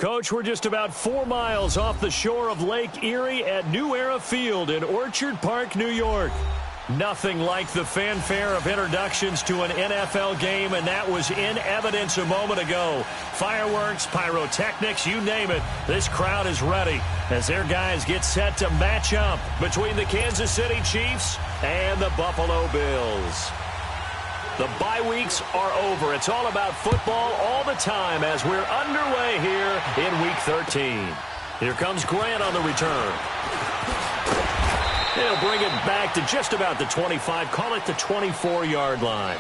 Coach, we're just about 4 miles off the shore of Lake Erie at New Era Field in Orchard Park, New York. Nothing like the fanfare of introductions to an NFL game, and that was in evidence a moment ago. Fireworks, pyrotechnics, you name it. This crowd is ready as their guys get set to match up between the Kansas City Chiefs and the Buffalo Bills. The bye weeks are over. It's all about football all the time as we're underway here in Week 13. Here comes Grant on the return. He'll bring it back to just about the 25, call it the 24-yard line.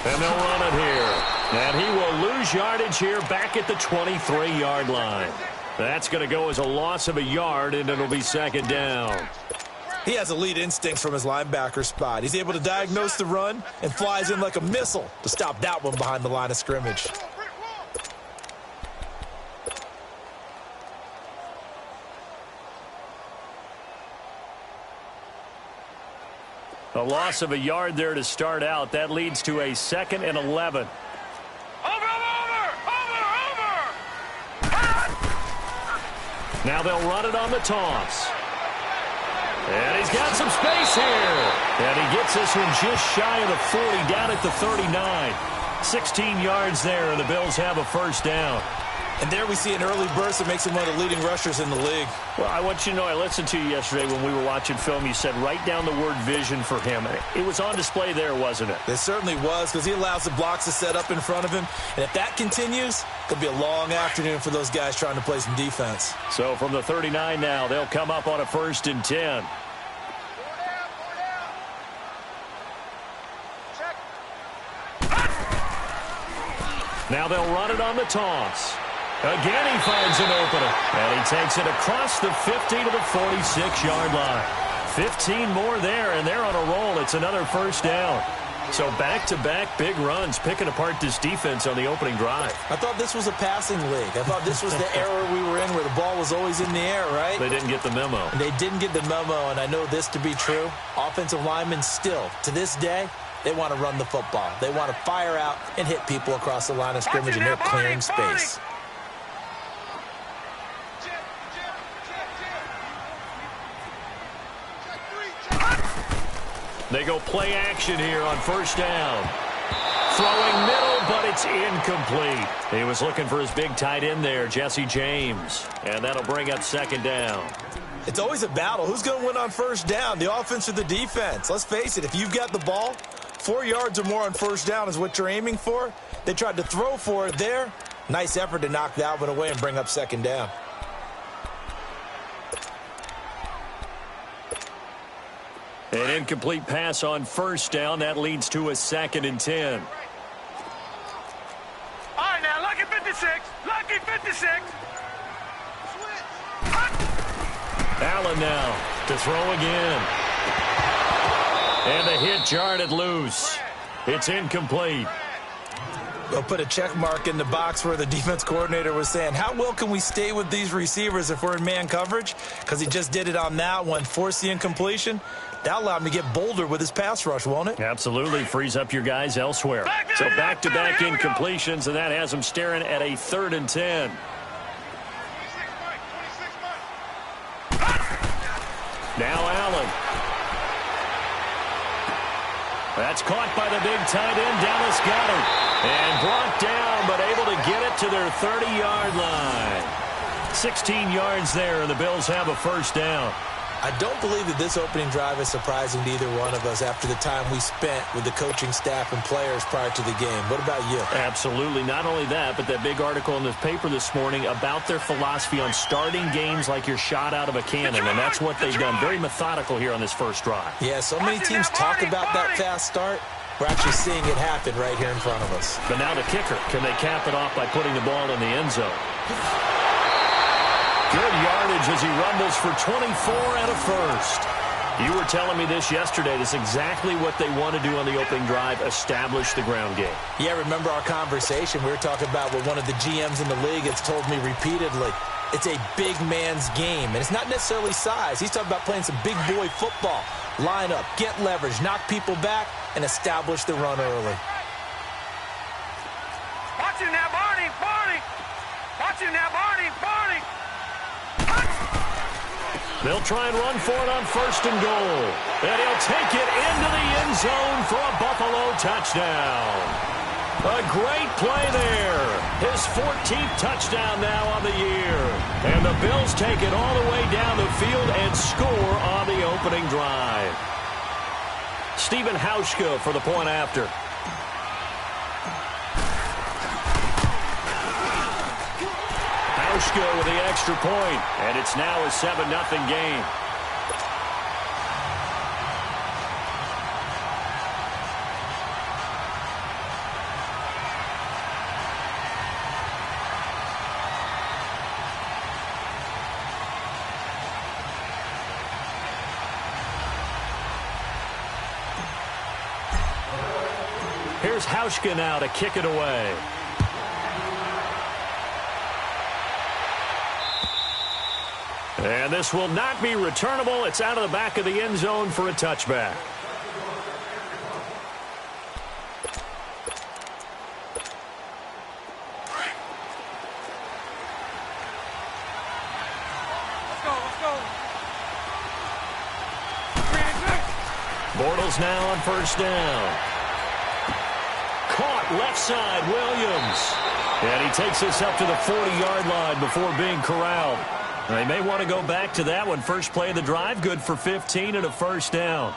And they'll run it here. And he will lose yardage here back at the 23-yard line. That's going to go as a loss of a yard, and it'll be second down. He has elite instincts from his linebacker spot. He's able to diagnose the run and flies in like a missile to stop that one behind the line of scrimmage. A loss of a yard there to start out. That leads to a 2nd and 11. Now they'll run it on the toss. And he's got some space here. And he gets this one just shy of the 40, down at the 39. 16 yards there, and the Bills have a first down. And there we see an early burst that makes him one of the leading rushers in the league. Well, I want you to know, I listened to you yesterday when we were watching film. You said write down the word vision for him. It was on display there, wasn't it? It certainly was, because he allows the blocks to set up in front of him. And if that continues, it'll be a long afternoon for those guys trying to play some defense. So from the 39 now, they'll come up on a 1st and 10. Now they'll run it on the toss. Again, he finds an opener. And he takes it across the 50 to the 46-yard line. 15 more there, and they're on a roll. It's another first down. So back-to-back big runs, picking apart this defense on the opening drive. I thought this was a passing league. I thought this was the era we were in where the ball was always in the air, right? They didn't get the memo. And they didn't get the memo, and I know this to be true. Offensive linemen still, to this day, they want to run the football. They want to fire out and hit people across the line of scrimmage, and they're clearing space. They go play action here on first down. Throwing middle, but it's incomplete. He was looking for his big tight end there, Jesse James. And that'll bring up second down. It's always a battle. Who's going to win on first down, the offense or the defense? Let's face it, if you've got the ball, 4 yards or more on first down is what you're aiming for. They tried to throw for it there. Nice effort to knock that one away and bring up second down. An incomplete pass on first down. That leads to a 2nd and 10. All right, now, lucky 56. Lucky 56. Allen now to throw again. And the hit jarred it loose. It's incomplete. They'll put a check mark in the box where the defense coordinator was saying, how well can we stay with these receivers if we're in man coverage? Because he just did it on that one, forced the incompletion. That'll allow him to get bolder with his pass rush, won't it? Absolutely. Frees up your guys elsewhere. So back-to-back incompletions, and that has them staring at a 3rd and 10. Now Allen. That's caught by the big tight end, Dallas Goedert. And brought down, but able to get it to their 30-yard line. 16 yards there, and the Bills have a first down. I don't believe that this opening drive is surprising to either one of us after the time we spent with the coaching staff and players prior to the game. What about you? Absolutely. Not only that, but that big article in the paper this morning about their philosophy on starting games like you're shot out of a cannon, and that's what they've done. Very methodical here on this first drive. Yeah, so many teams talk about that fast start. We're actually seeing it happen right here in front of us. But now the kicker. Can they cap it off by putting the ball in the end zone? Good yardage as he rumbles for 24 and a first. You were telling me this yesterday. This is exactly what they want to do on the opening drive, establish the ground game. Yeah, remember our conversation? We were talking about what one of the GMs in the league has told me repeatedly. It's a big man's game, and it's not necessarily size. He's talking about playing some big boy football. Line up, get leverage, knock people back, and establish the run early. Watch him now, Barney, Barney. Watch him now, Barney, Barney. They'll try and run for it on first and goal. And he'll take it into the end zone for a Buffalo touchdown. A great play there. His 14th touchdown now on the year. And the Bills take it all the way down the field and score on the opening drive. Stephen Hauschka for the point after. Hauschka with the extra point, and it's now a 7-0 game. Here's Hauschka now to kick it away. And this will not be returnable. It's out of the back of the end zone for a touchback. Let's go. Bortles now on first down. Caught left side, Williams. And he takes this up to the 40-yard line before being corralled. They may want to go back to that one. First play of the drive, good for 15 and a first down.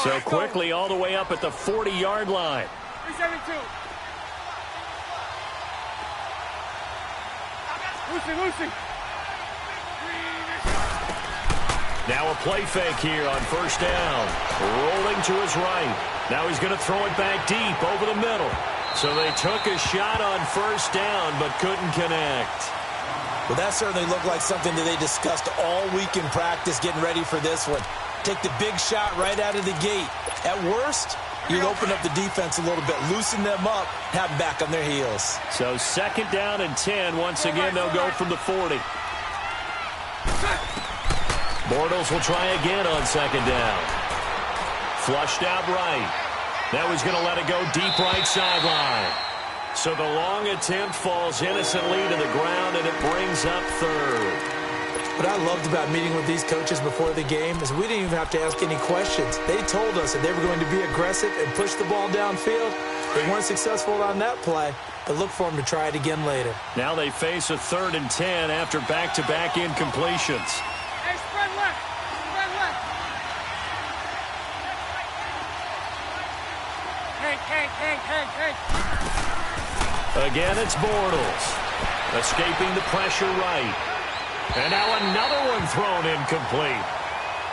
So quickly all the way up at the 40-yard line. 372. Lucy. Now a play fake here on first down. Rolling to his right. Now he's going to throw it back deep over the middle. So they took a shot on first down but couldn't connect. Well, that certainly looked like something that they discussed all week in practice getting ready for this one. Take the big shot right out of the gate. At worst, you open up the defense a little bit, loosen them up, have them back on their heels. So second down and 10. Once again, they'll go from the 40. Bortles will try again on second down. Flushed out right. Now he's going to let it go deep right sideline. So the long attempt falls innocently to the ground, and it brings up third. What I loved about meeting with these coaches before the game is we didn't even have to ask any questions. They told us that they were going to be aggressive and push the ball downfield. They weren't successful on that play, but look for them to try it again later. Now they face a 3rd and 10 after back-to-back incompletions. Hey, spread left. Hey. Again, it's Bortles. Escaping the pressure right. And now another one thrown incomplete.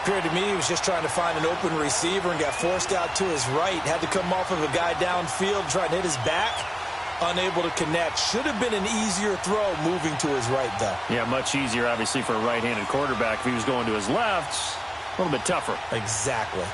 Appeared to me he was just trying to find an open receiver and got forced out to his right. Had to come off of a guy downfield, trying to hit his back. Unable to connect. Should have been an easier throw moving to his right, though. Yeah, much easier, obviously, for a right-handed quarterback. If he was going to his left, a little bit tougher. Exactly.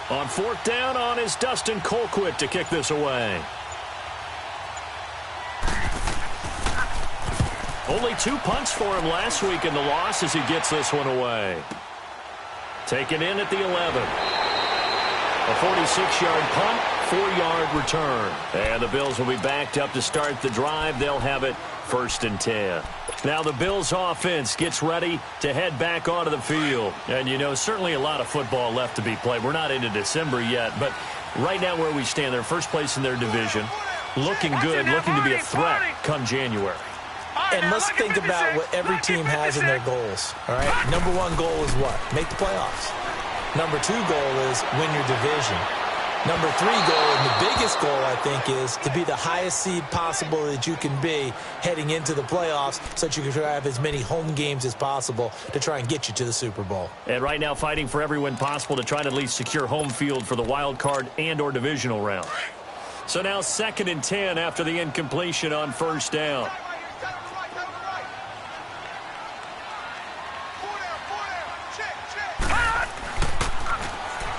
On 4th down on is Dustin Colquitt to kick this away. Only 2 punts for him last week in the loss as he gets this one away. Taken in at the 11. A 46-yard punt 4-yard return. And the Bills will be backed up to start the drive. They'll have it 1st and 10. Now the Bills offense gets ready to head back onto the field. And, you know, certainly a lot of football left to be played. We're not into December yet, but right now where we stand, they're first place in their division, looking good, looking to be a threat come January. And let's think about what every team has in their goals, all right? Number 1 goal is what? Make the playoffs. Number 2 goal is win your division. Number 3 goal, and the biggest goal, I think, is to be the highest seed possible that you can be heading into the playoffs so that you can have as many home games as possible to try and get you to the Super Bowl. And right now fighting for every win possible to try to at least secure home field for the wild card and or divisional round. So now 2nd and 10 after the incompletion on 1st down.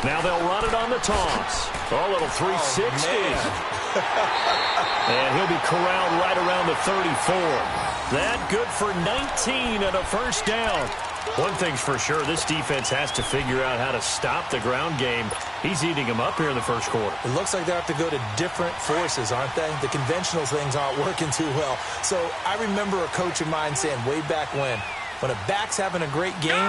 Now they'll run it on the toss. A little 360. And he'll be corralled right around the 34. That good for 19 and a 1st down. One thing's for sure, this defense has to figure out how to stop the ground game. He's eating them up here in the 1st quarter. It looks like they have to go to different forces, aren't they? The conventional things aren't working too well. So I remember a coach of mine saying way back when a back's having a great game,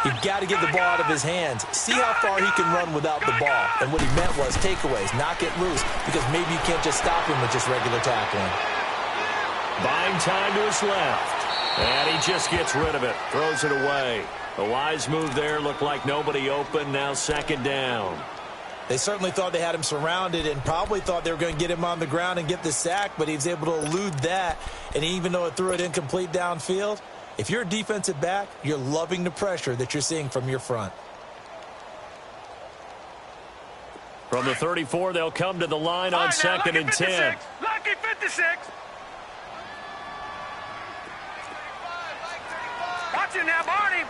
you've got to get the ball out of his hands. See how far he can run without the ball. And what he meant was takeaways, knock it loose, because maybe you can't just stop him with just regular tackling. Buying time to his left. And he just gets rid of it. Throws it away. A wise move there. Looked like nobody open. Now 2nd down. They certainly thought they had him surrounded and probably thought they were going to get him on the ground and get the sack, but he was able to elude that. And even though it threw it incomplete downfield, if you're a defensive back, you're loving the pressure that you're seeing from your front. From the 34, they'll come to the line on 2nd and 10. Lucky 56. Watch it now, Barney.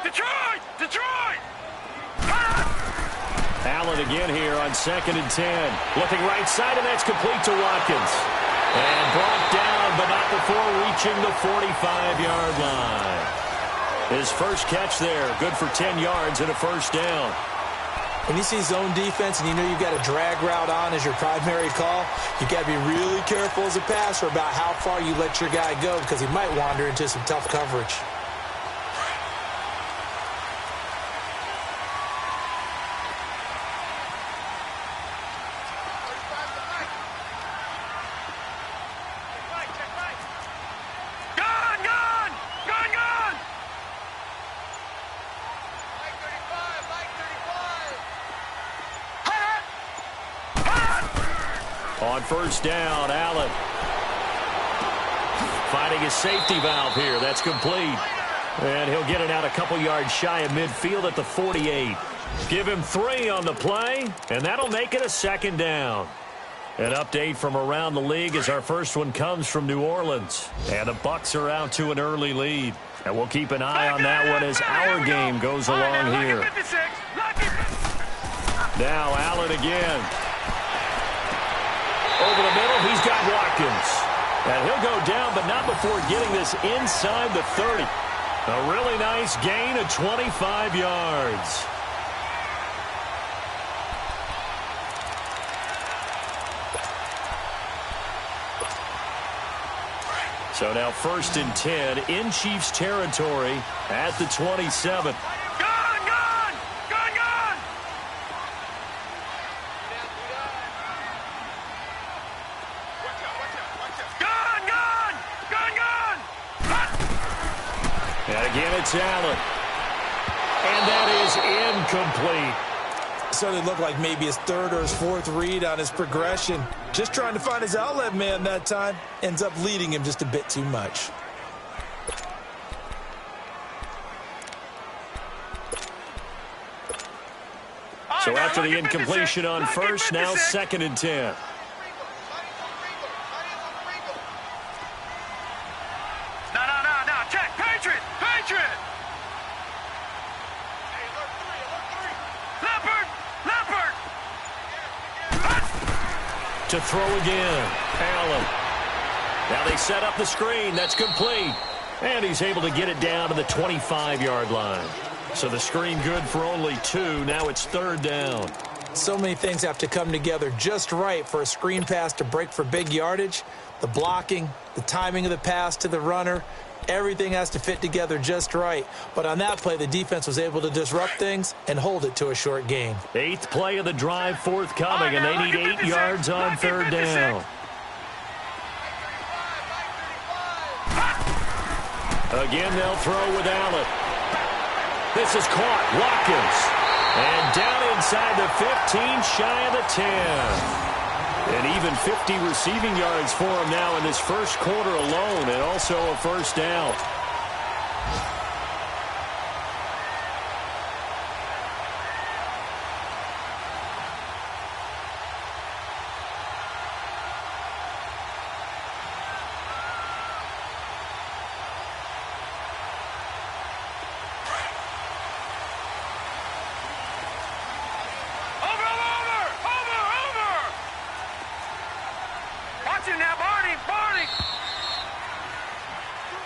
Detroit. Allen again here on 2nd and 10. Looking right side, and that's complete to Watkins. And brought down, but not before reaching the 45-yard line. His first catch there, good for 10 yards and a 1st down. When you see zone defense and you know you've got a drag route on as your primary call, you've got to be really careful as a passer about how far you let your guy go because he might wander into some tough coverage. On 1st down, Allen finding his safety valve here. That's complete. And he'll get it out a couple yards shy of midfield at the 48. Give him 3 on the play, and that'll make it a 2nd down. An update from around the league as our first one comes from New Orleans. And the Bucs are out to an early lead. And we'll keep an eye on that one as our game goes along here. Now Allen again. Over the middle, he's got Watkins. And he'll go down, but not before getting this inside the 30. A really nice gain of 25 yards. So now 1st and 10 in Chiefs territory at the 27. And again, it's Allen. And that is incomplete. Certainly looked like maybe his 3rd or his 4th read on his progression. Just trying to find his outlet man that time. Ends up leading him just a bit too much. So after the incompletion on 1st, now 2nd and 10. To throw again, Allen. Now they set up the screen. That's complete. And he's able to get it down to the 25-yard line. So the screen good for only 2. Now it's 3rd down. So many things have to come together just right for a screen pass to break for big yardage. The blocking, the timing of the pass to the runner, everything has to fit together just right. But on that play, the defense was able to disrupt things and hold it to a short gain. 8th play of the drive forthcoming, and they need 8 yards on 3rd down. Again, they'll throw with Allen. This is caught. Watkins. And down inside the 15, shy of the 10. And even 50 receiving yards for him now in this first quarter alone, and also a first down.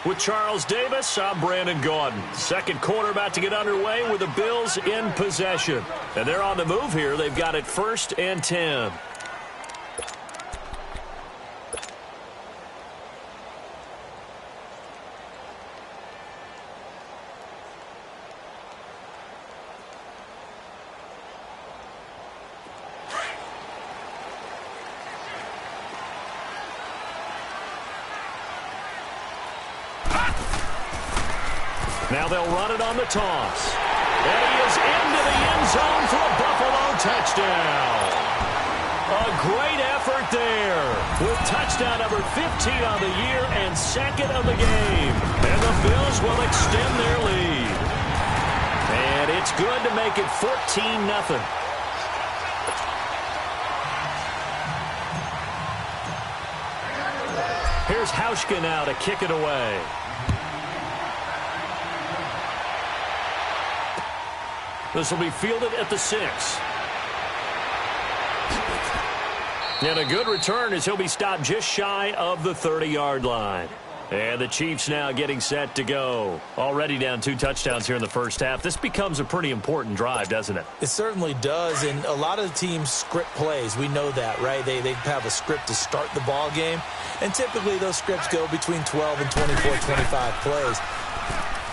With Charles Davis, I'm Brandon Gaudin. Second quarter about to get underway with the Bills in possession. And they're on the move here. They've got it 1st and 10. Now they'll run it on the toss. And he is into the end zone for a Buffalo touchdown. A great effort there with touchdown number 15 on the year and 2nd of the game. And the Bills will extend their lead. And it's good to make it 14-0. Here's Hauschka now to kick it away. This will be fielded at the 6. And a good return as he'll be stopped just shy of the 30-yard line. And the Chiefs now getting set to go. Already down 2 touchdowns here in the first half. This becomes a pretty important drive, doesn't it? It certainly does, and a lot of teams script plays. We know that, right? They have a script to start the ball game, and typically those scripts go between 12 and 24, 25 plays.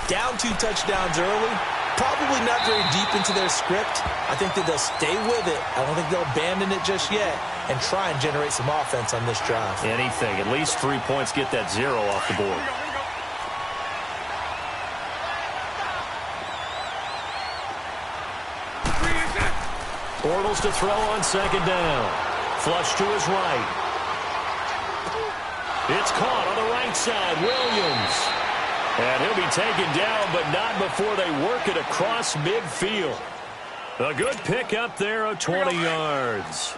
Down 2 touchdowns early, probably not very deep into their script. I think that they'll stay with it. I don't think they'll abandon it just yet and try and generate some offense on this drive. Anything. At least 3 points, get that 0 off the board. Bortles to throw on 2nd down. Flush to his right. It's caught on the right side. Williams. And he'll be taken down, but not before they work it across midfield. A good pick up there of 20 yards.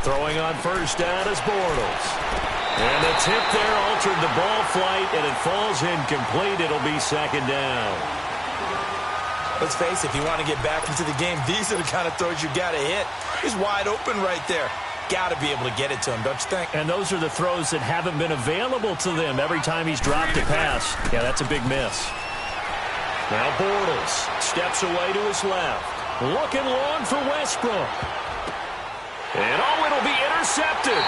Throwing on 1st down is Bortles. And the tip there altered the ball flight, and it falls incomplete. It'll be 2nd down. Let's face it, if you want to get back into the game, these are the kind of throws you got to hit. He's wide open right there. Got to be able to get it to him, don't you think? And those are the throws that haven't been available to them every time he's dropped a pass. Yeah, that's a big miss. Now Bortles steps away to his left. Looking long for Westbrook. And it'll be intercepted.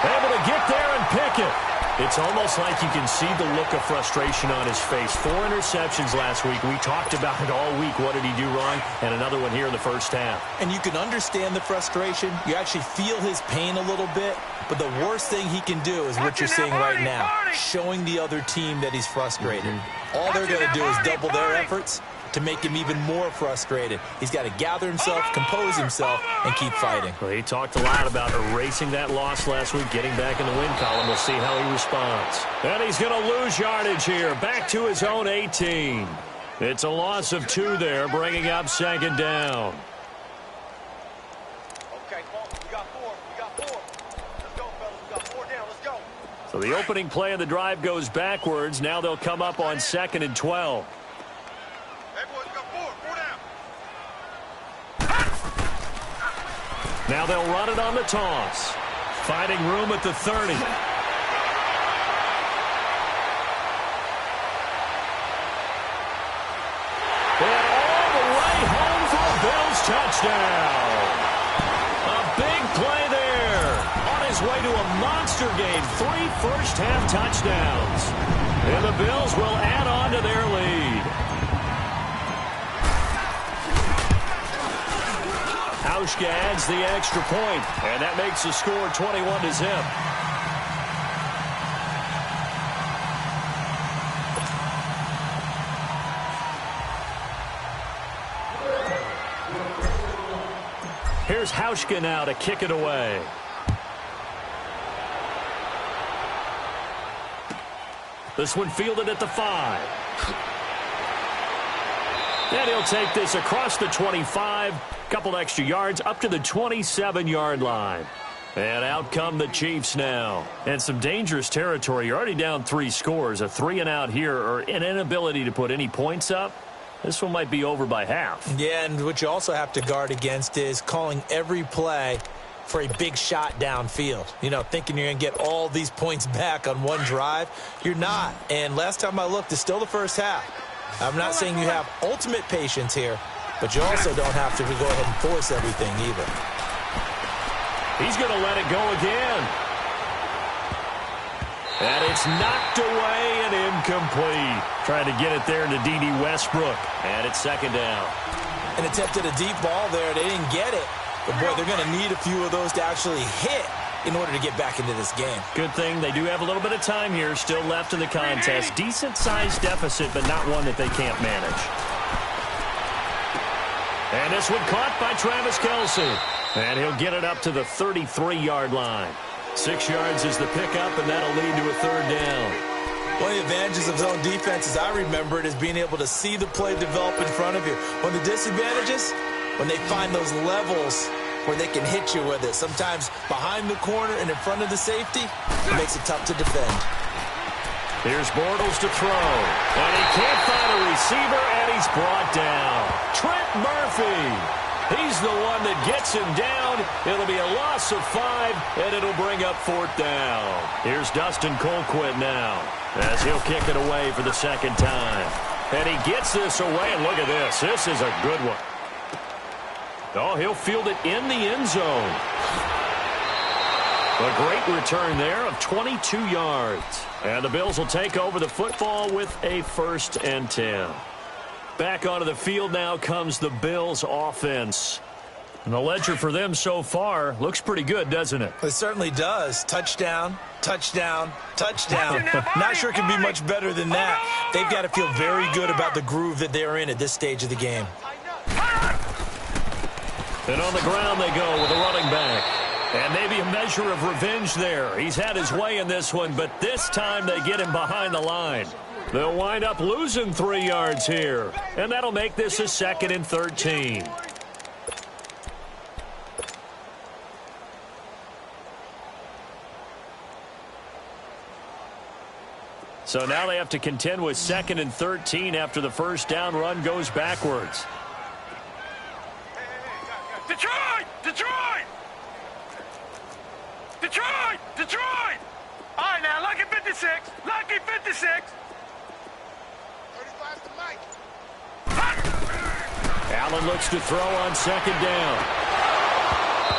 Able to get there and pick it. It's almost like you can see the look of frustration on his face. 4 interceptions last week. We talked about it all week. What did he do wrong? And another one here in the first half. And you can understand the frustration. You actually feel his pain a little bit. But the worst thing he can do is what you're seeing right now. Showing the other team that he's frustrated. All they're going to do is double their efforts to make him even more frustrated. He's got to gather himself, compose himself, and keep fighting. Well, he talked a lot about erasing that loss last week, getting back in the win column. We'll see how he responds. And he's going to lose yardage here, back to his own 18. It's a loss of 2 there, bringing up 2nd down. Okay, we got 4. We got 4. Let's go, fellas. We got 4 down. Let's go. So the opening play of the drive goes backwards. Now they'll come up on 2nd and 12. Now they'll run it on the toss. Finding room at the 30. And all the way home for a Bills touchdown. A big play there. On his way to a monster game. 3 first-half touchdowns. And the Bills will add on to their lead. Hauschka adds the extra point, and that makes the score 21-0. Here's Hauschka now to kick it away. This one fielded at the 5. And he'll take this across the 25. Couple extra yards up to the 27-yard line. And out come the Chiefs now. And some dangerous territory. You're already down 3 scores. A 3-and-out here, or an inability to put any points up. This one might be over by half. Yeah, and what you also have to guard against is calling every play for a big shot downfield. You know, thinking you're going to get all these points back on one drive. You're not. And last time I looked, it's still the first half. I'm not saying you have ultimate patience here, but you also don't have to go ahead and force everything either. He's going to let it go again. And it's knocked away and incomplete. Trying to get it there to D.D. Westbrook. And it's second down. An attempt at a deep ball there. They didn't get it. But, boy, they're going to need a few of those to actually hit in order to get back into this game. Good thing they do have a little bit of time here still left in the contest. Decent-sized deficit, but not one that they can't manage. And this one caught by Travis Kelce. And he'll get it up to the 33-yard line. 6 yards is the pickup, and that'll lead to a third down. One of the advantages of zone defense, as I remember it, is being able to see the play develop in front of you. One of the disadvantages, when they find those levels where they can hit you with it. Sometimes behind the corner and in front of the safety, it makes it tough to defend. Here's Bortles to throw. And he can't find a receiver, and he's brought down. Trent Murphy. He's the one that gets him down. It'll be a loss of 5, and it'll bring up 4th down. Here's Dustin Colquitt now, as he'll kick it away for the second time. And he gets this away, and look at this. This is a good one. Oh, he'll field it in the end zone. A great return there of 22 yards. And the Bills will take over the football with a 1st and 10. Back onto the field now comes the Bills offense. And the ledger for them so far looks pretty good, doesn't it? It certainly does. Touchdown, touchdown, touchdown. Not sure it can be much better than that. They've got to feel very good about the groove that they're in at this stage of the game. And on the ground they go with a running back. And maybe a measure of revenge there. He's had his way in this one, but this time they get him behind the line. They'll wind up losing 3 yards here. And that'll make this a 2nd and 13. So now they have to contend with 2nd and 13 after the first down run goes backwards. Detroit! Detroit! Detroit! Detroit! All right, now, lucky 56. Lucky 56. 35 to Mike. Allen looks to throw on 2nd down.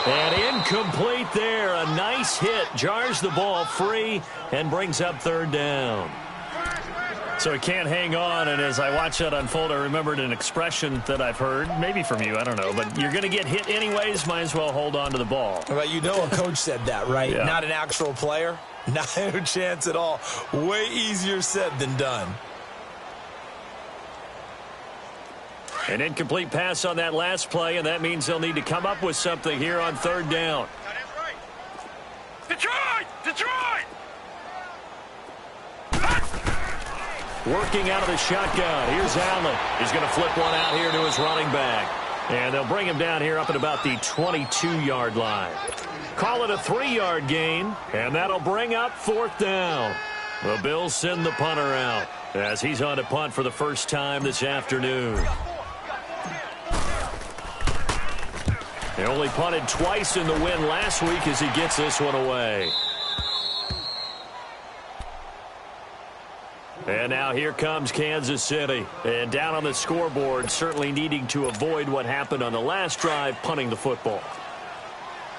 And incomplete there. A nice hit. Jars the ball free and brings up 3rd down. So he can't hang on, and as I watch that unfold, I remembered an expression that I've heard, maybe from you, I don't know, but you're going to get hit anyways, might as well hold on to the ball. Well, you know a coach said that, right? Yeah. Not an actual player. Not a chance at all. Way easier said than done. An incomplete pass on that last play, and that means they'll need to come up with something here on 3rd down. Detroit! Detroit! Working out of the shotgun. Here's Allen. He's going to flip one out here to his running back. And they'll bring him down here up at about the 22-yard line. Call it a 3-yard gain, and that'll bring up 4th down. The Bills send the punter out as he's on to punt for the first time this afternoon. He only punted twice in the win last week as he gets this one away. And now here comes Kansas City. And down on the scoreboard, certainly needing to avoid what happened on the last drive, punting the football.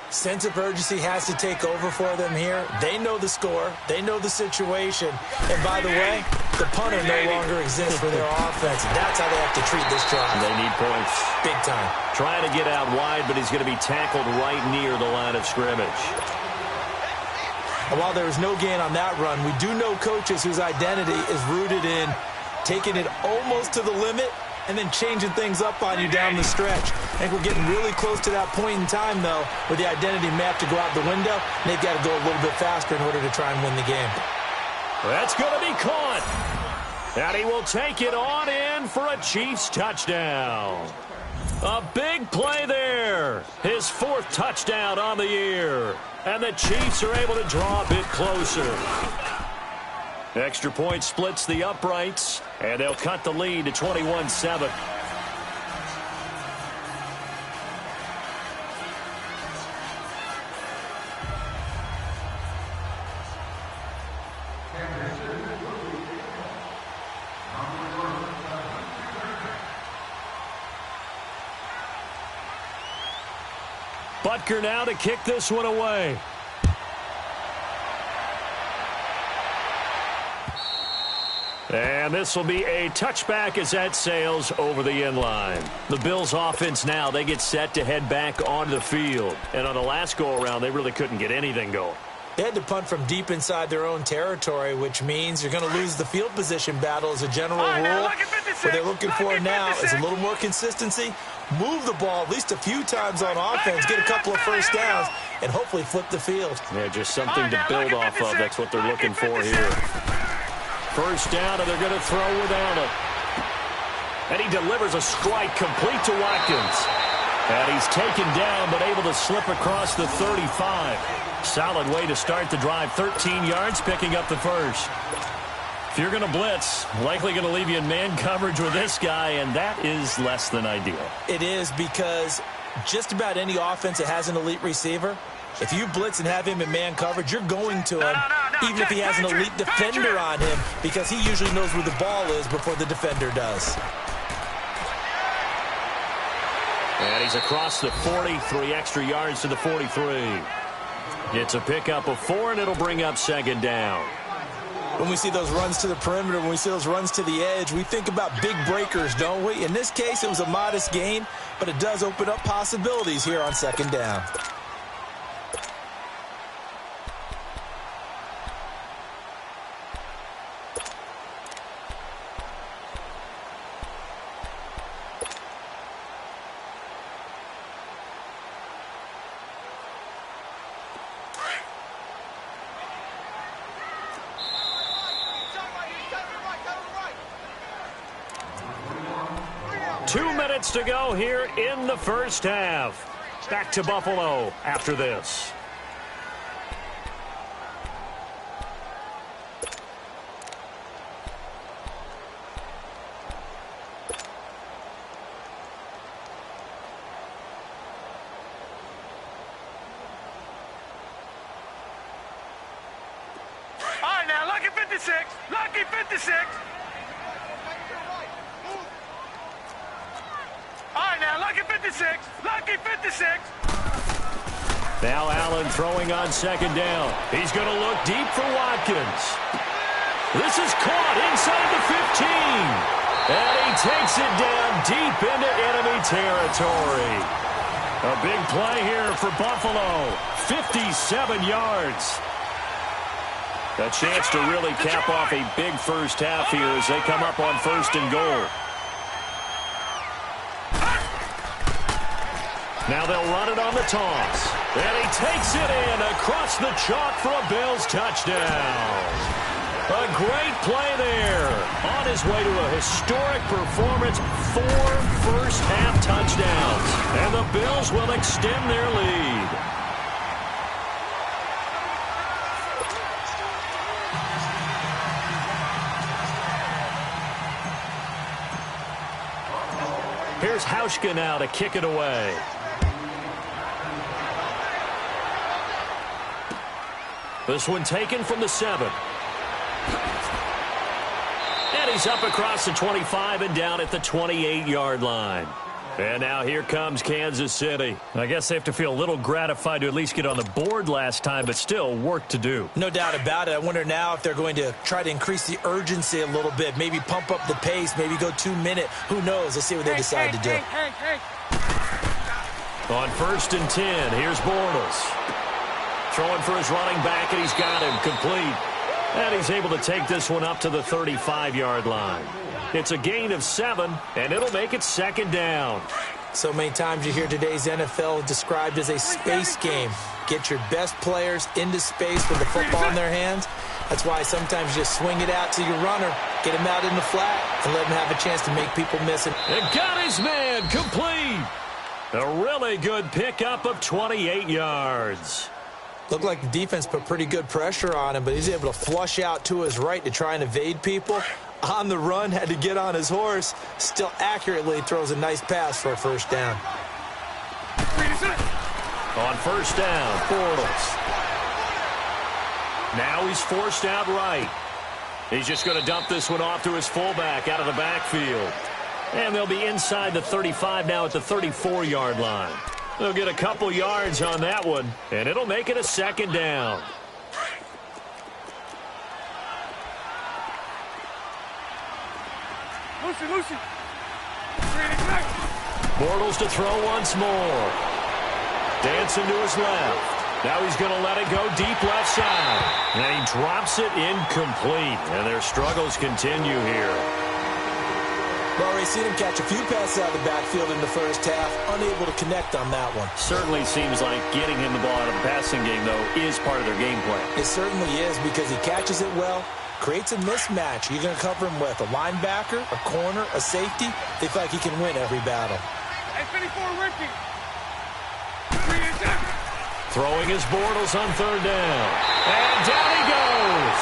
Sense of urgency has to take over for them here. They know the score. They know the situation. And by the way, the punter no longer exists for their offense. That's how they have to treat this drive. They need points. Big time. Trying to get out wide, but he's going to be tackled right near the line of scrimmage. And while there was no gain on that run, we do know coaches whose identity is rooted in taking it almost to the limit and then changing things up on you down the stretch. I think we're getting really close to that point in time, though, where the identity may have to go out the window, and they've got to go a little bit faster in order to try and win the game. That's going to be caught. And he will take it on in for a Chiefs touchdown. A big play there. His 4th touchdown on the year. And the Chiefs are able to draw a bit closer. Extra point splits the uprights, and they'll cut the lead to 21-7. Butker now to kick this one away. And this will be a touchback as that sails over the end line. The Bills offense now, they get set to head back onto the field. And on the last go-around, they really couldn't get anything going. They had to punt from deep inside their own territory, which means you're going to lose the field position battle as a general rule. What they're looking for now is a little more consistency, move the ball at least a few times on offense, get a couple of first downs, and hopefully flip the field. Yeah, just something to build off of. That's what they're looking for here. First down, and they're going to throw without it. And he delivers a strike complete to Watkins. And he's taken down, but able to slip across the 35. Solid way to start the drive. 13 yards, picking up the first. If you're going to blitz, likely going to leave you in man coverage with this guy, and that is less than ideal. It is, because just about any offense that has an elite receiver, if you blitz and have him in man coverage, you're going to him, even if he has an elite defender on him, because he usually knows where the ball is before the defender does. And he's across the 40, 3 extra yards to the 43. It's a pickup of 4, and it'll bring up second down. When we see those runs to the perimeter, when we see those runs to the edge, we think about big breakers, don't we? In this case, it was a modest gain, but it does open up possibilities here on second down. To go here in the first half. Back to Buffalo after this. All right, now, lucky 56. Lucky 56. All right, now, lucky 56. Lucky 56. Now Allen throwing on second down. He's going to look deep for Watkins. This is caught inside the 15. And he takes it down deep into enemy territory. A big play here for Buffalo. 57 yards. A chance to really cap off a big first half here as they come up on 1st and goal. Now they'll run it on the toss. And he takes it in across the chalk for a Bills touchdown. A great play there. On his way to a historic performance, 4 first-half touchdowns. And the Bills will extend their lead. Here's Hauschka now to kick it away. This one taken from the 7. he's up across the 25 and down at the 28-yard line. And now here comes Kansas City. I guess they have to feel a little gratified to at least get on the board last time, but still work to do. No doubt about it. I wonder now if they're going to try to increase the urgency a little bit, maybe pump up the pace, maybe go 2-minute. Who knows? Let's see what they decide to do. On 1st and 10, here's Bortles. Throwing for his running back, and he's got him complete. And he's able to take this one up to the 35-yard line. It's a gain of 7, and it'll make it 2nd down. So many times you hear today's NFL described as a space game. Get your best players into space with the football in their hands. That's why sometimes you just swing it out to your runner, get him out in the flat, and let him have a chance to make people miss it. And got his man complete. A really good pickup of 28 yards. Looked like the defense put pretty good pressure on him, but he's able to flush out to his right to try and evade people. On the run, had to get on his horse. Still accurately throws a nice pass for a 1st down. On 1st down, Bortles. Now he's forced out right. He's just going to dump this one off to his fullback out of the backfield. And they'll be inside the 35 now at the 34-yard line. They'll get a couple yards on that one, and it'll make it a 2nd down. Lucy. Bortles to throw once more. Dancing to his left. Now he's going to let it go deep left side. And he drops it incomplete. And their struggles continue here. We've already seen him catch a few passes out of the backfield in the 1st half. Unable to connect on that one. Certainly seems like getting him the ball out of the passing game, though, is part of their game plan. It certainly is because he catches it well. Creates a mismatch. You're going to cover him with a linebacker, a corner, a safety. They feel like he can win every battle. Hey, 54 Ricky. Throwing his Bortles on 3rd down. And down he goes.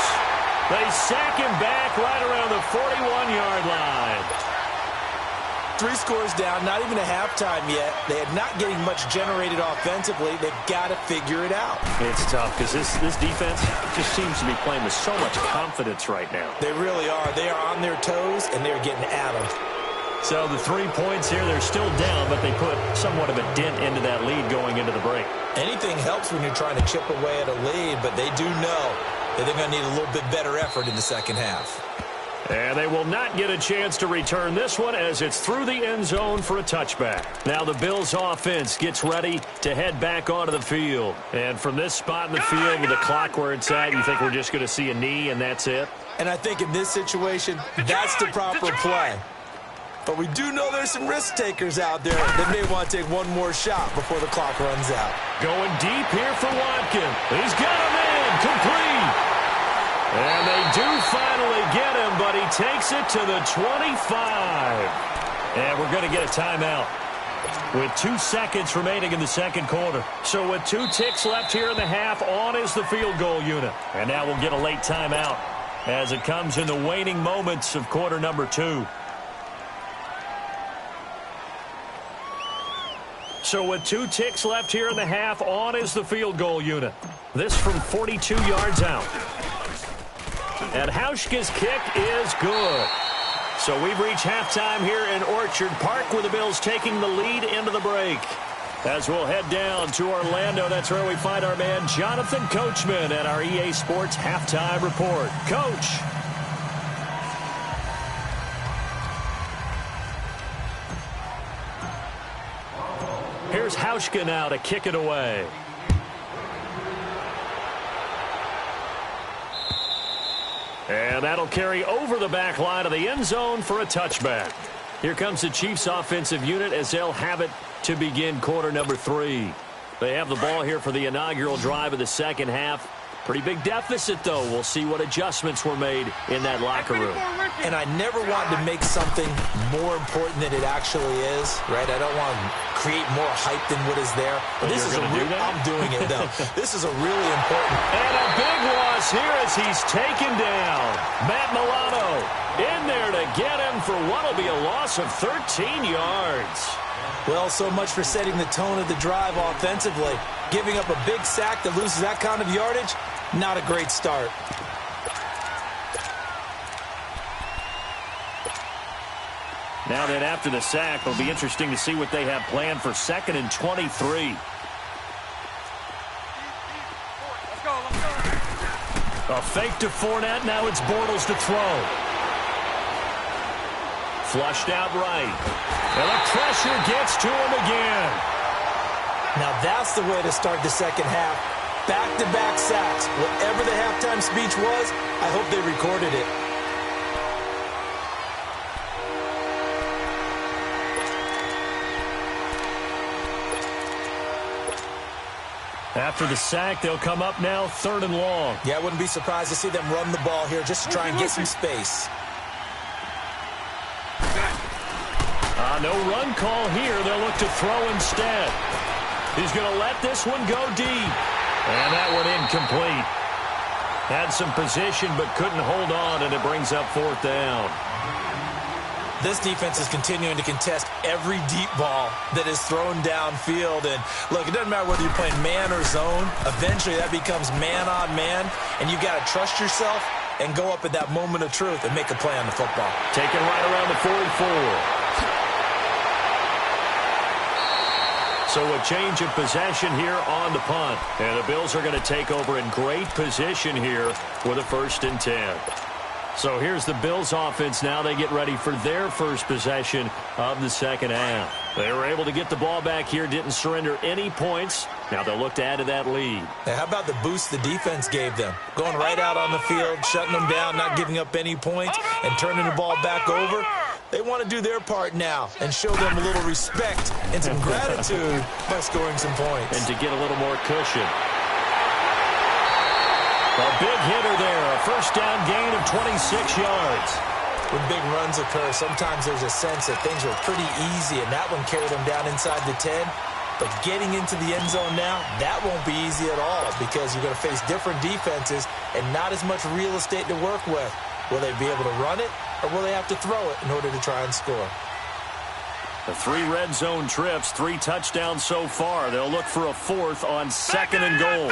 They sack him back right around the 41-yard line. 3 scores down, not even a halftime yet. They are not getting much generated offensively. They've got to figure it out. It's tough because this defense just seems to be playing with so much confidence right now. They really are. They are on their toes, and they're getting at them. So the 3 points here, they're still down, but they put somewhat of a dent into that lead going into the break. Anything helps when you're trying to chip away at a lead, but they do know that they're going to need a little bit better effort in the 2nd half. And they will not get a chance to return this one as it's through the end zone for a touchback. Now the Bills offense gets ready to head back onto the field. And from this spot in the field with the clock where it's at, you think we're just going to see a knee and that's it? And I think in this situation, that's the proper play. But we do know there's some risk takers out there that may want to take one more shot before the clock runs out. Going deep here for Watkins. He's got a man complete. And they do finally get him, but he takes it to the 25. And we're going to get a timeout with 2 seconds remaining in the 2nd quarter. So with 2 ticks left here in the half, on is the field goal unit. And now we'll get a late timeout as it comes in the waning moments of quarter number 2. So with 2 ticks left here in the half, on is the field goal unit. This from 42 yards out. And Hauschka's kick is good. So we've reached halftime here in Orchard Park with the Bills taking the lead into the break. As we'll head down to Orlando, that's where we find our man Jonathan Coachman at our EA Sports Halftime Report. Coach. Here's Hauschka now to kick it away. And that'll carry over the back line of the end zone for a touchback. Here comes the Chiefs offensive unit as they'll have it to begin quarter number 3. They have the ball here for the inaugural drive of the 2nd half. Pretty big deficit, though. We'll see what adjustments were made in that locker room. And I never want to make something more important than it actually is, right? I don't want to create more hype than what is there. But this is I'm doing it, though. This is a really important. And a big loss here as he's taken down. Matt Milano in there to get him for what will be a loss of 13 yards. Well, so much for setting the tone of the drive offensively. Giving up a big sack that loses that kind of yardage, not a great start. Now then, after the sack, it'll be interesting to see what they have planned for 2nd and 23. A fake to Fournette. Now it's Bortles to throw. Flushed out right. And the pressure gets to him again. Now that's the way to start the second half. Back-to-back sacks. Whatever the halftime speech was, I hope they recorded it. After the sack, they'll come up now 3rd and long. Yeah, I wouldn't be surprised to see them run the ball here just to try and get some space. No run call here. They'll look to throw instead. He's going to let this one go deep. And that one incomplete. Had some position but couldn't hold on, and it brings up 4th down. This defense is continuing to contest every deep ball that is thrown downfield. And, look, it doesn't matter whether you're playing man or zone. Eventually, that becomes man on man, and you've got to trust yourself and go up at that moment of truth and make a play on the football. Taken right around the 44. So a change of possession here on the punt. And the Bills are going to take over in great position here with a 1st and 10. So here's the Bills offense now. They get ready for their first possession of the second half. They were able to get the ball back here, didn't surrender any points. Now they'll look to add to that lead. Now, how about the boost the defense gave them? Going right out on the field, shutting them down, not giving up any points, and turning the ball back over. They want to do their part now and show them a little respect and some gratitude by scoring some points. And to get a little more cushion. A big hitter there, a 1st down gain of 26 yards. When big runs occur, sometimes there's a sense that things are pretty easy, and that one carried them down inside the 10. But getting into the end zone now, that won't be easy at all because you're going to face different defenses and not as much real estate to work with. Will they be able to run it, or will they have to throw it in order to try and score? The 3 red zone trips, 3 touchdowns so far. They'll look for a 4th on 2nd and goal.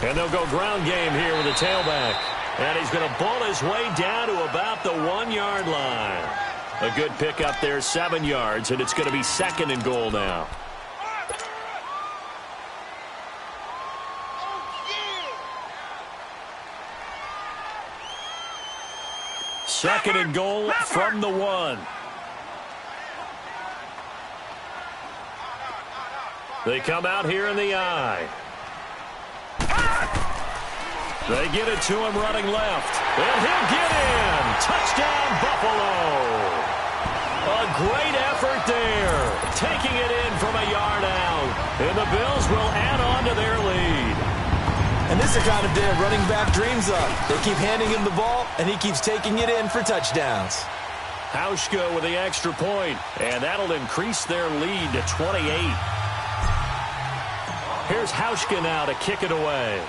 And they'll go ground game here with a tailback. And he's going to ball his way down to about the 1-yard line. A good pickup there, 7 yards, and it's going to be 2nd and goal now. Second and goal from the 1. They come out here in the I. They get it to him running left. And he'll get in. Touchdown, Buffalo. A great effort there. Taking it in from a yard out. And the Bills will add on to their lead. And this is the kind of day a running back dreams of. They keep handing him the ball, and he keeps taking it in for touchdowns. Hauschka with the extra point, and that'll increase their lead to 28. Here's Hauschka now to kick it away.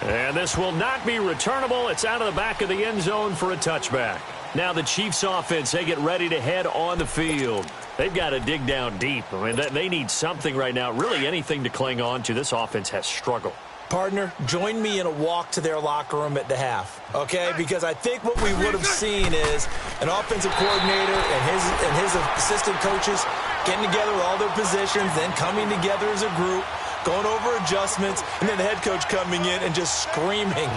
And this will not be returnable. It's out of the back of the end zone for a touchback. Now the Chiefs offense, they get ready to head on the field. They've got to dig down deep. I mean, they need something right now, really anything to cling on to. This offense has struggled. Partner, join me in a walk to their locker room at the half, okay? Because I think what we would have seen is an offensive coordinator and his assistant coaches getting together with all their positions, then coming together as a group, going over adjustments, and then the head coach coming in and just screaming,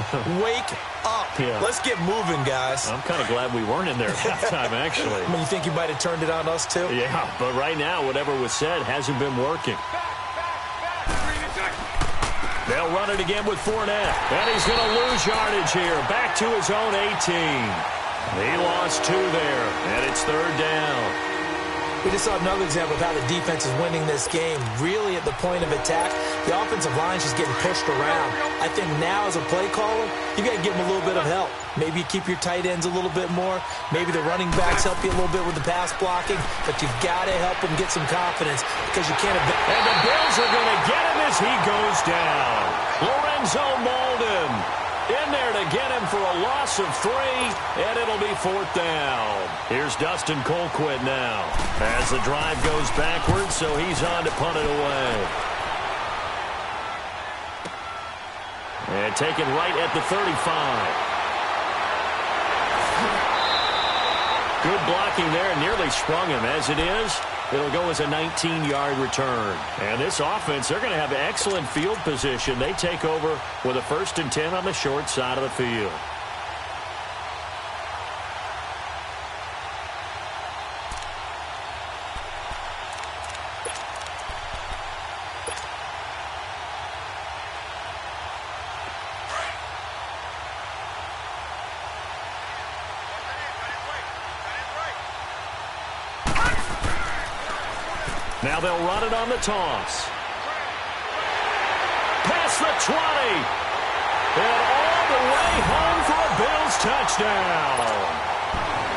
wake up. Yeah. Let's get moving, guys. I'm kind of glad we weren't in there at halftime, actually. I mean, you think you might have turned it on us, too? Yeah, but right now, whatever was said hasn't been working. They'll run it again with Fournette. And he's going to lose yardage here. Back to his own 18. He lost 2 there, and it's 3rd down. We just saw another example of how the defense is winning this game. Really at the point of attack, the offensive line is just getting pushed around. I think now as a play caller, you got to give them a little bit of help. Maybe you keep your tight ends a little bit more. Maybe the running backs help you a little bit with the pass blocking. But you've got to help them get some confidence because you can't. And the Bills are going to get him as he goes down. Lorenzo Molden in there to get him for a loss of 3, and it'll be 4th down. Here's Dustin Colquitt now as the drive goes backwards, so he's on to punt it away. And taken right at the 35. Good blocking there, nearly sprung him. As it is, it'll go as a 19-yard return. And this offense, they're going to have excellent field position. They take over with a 1st and 10 on the short side of the field. Now they'll run it on the toss. Past the 20. And all the way home for a Bills touchdown.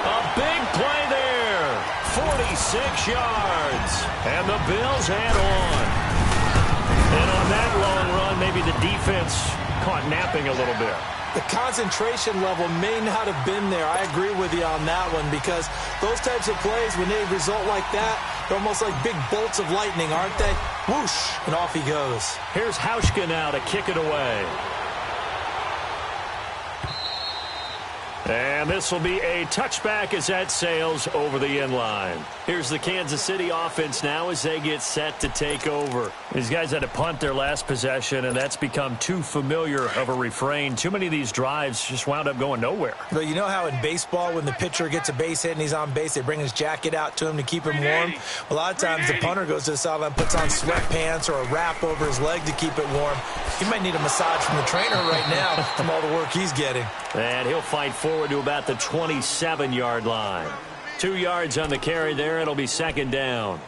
A big play there. 46 yards. And the Bills add on. And on that long run, maybe the defense caught napping a little bit. The concentration level may not have been there. I agree with you on that one, because those types of plays, when they result like that, they're almost like big bolts of lightning, aren't they? Whoosh, and off he goes. Here's Hauschka now to kick it away. And this will be a touchback as that sails over the end line. Here's the Kansas City offense now as they get set to take over. These guys had to punt their last possession, and that's become too familiar of a refrain. Too many of these drives just wound up going nowhere. But you know how in baseball, when the pitcher gets a base hit and he's on base, they bring his jacket out to him to keep him warm? A lot of times the punter goes to the sideline, puts on sweatpants or a wrap over his leg to keep it warm. He might need a massage from the trainer right now from all the work he's getting. And he'll fight forward to about the 27-yard line. 2 yards on the carry there. It'll be 2nd down.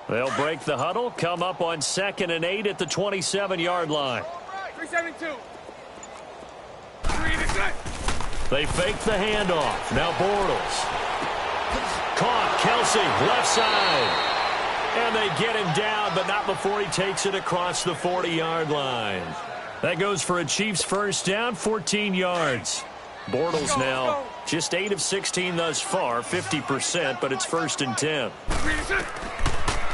They'll break the huddle, come up on 2nd and 8 at the 27-yard line. 372. They fake the handoff. Now Bortles. Caught. Kelsey, left side. And they get him down, but not before he takes it across the 40-yard line. That goes for a Chiefs 1st down, 14 yards. Bortles now just 8 of 16 thus far, 50%, but it's 1st and 10.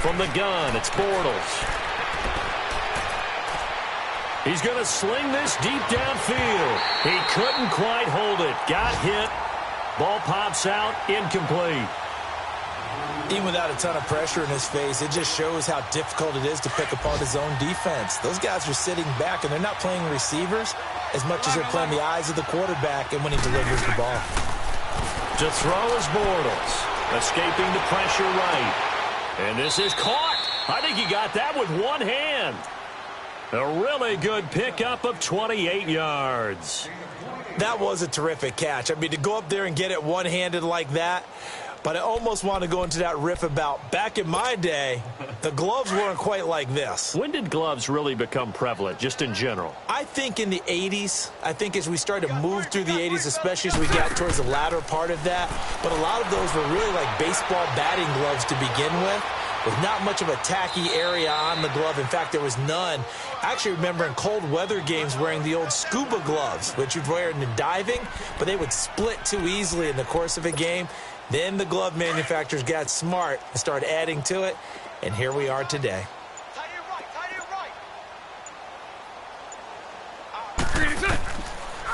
From the gun, it's Bortles. He's going to sling this deep downfield. He couldn't quite hold it. Got hit. Ball pops out, incomplete. Even without a ton of pressure in his face, it just shows how difficult it is to pick apart his own defense. Those guys are sitting back, and they're not playing receivers as much as they're playing the eyes of the quarterback and when he delivers the ball. To throw is Bortles, escaping the pressure right. And this is caught. I think he got that with one hand. A really good pickup of 28 yards. That was a terrific catch. I mean, to go up there and get it one-handed like that. But I almost want to go into that riff about back in my day, the gloves weren't quite like this. When did gloves really become prevalent, just in general? I think in the 80s. I think as we started to move through the 80s, especially as we got towards the latter part of that. But a lot of those were really like baseball batting gloves to begin with not much of a tacky area on the glove. In fact, there was none. I actually remember in cold weather games wearing the old scuba gloves, which you'd wear in the diving, but they would split too easily in the course of a game. Then the glove manufacturers got smart and started adding to it, and here we are today.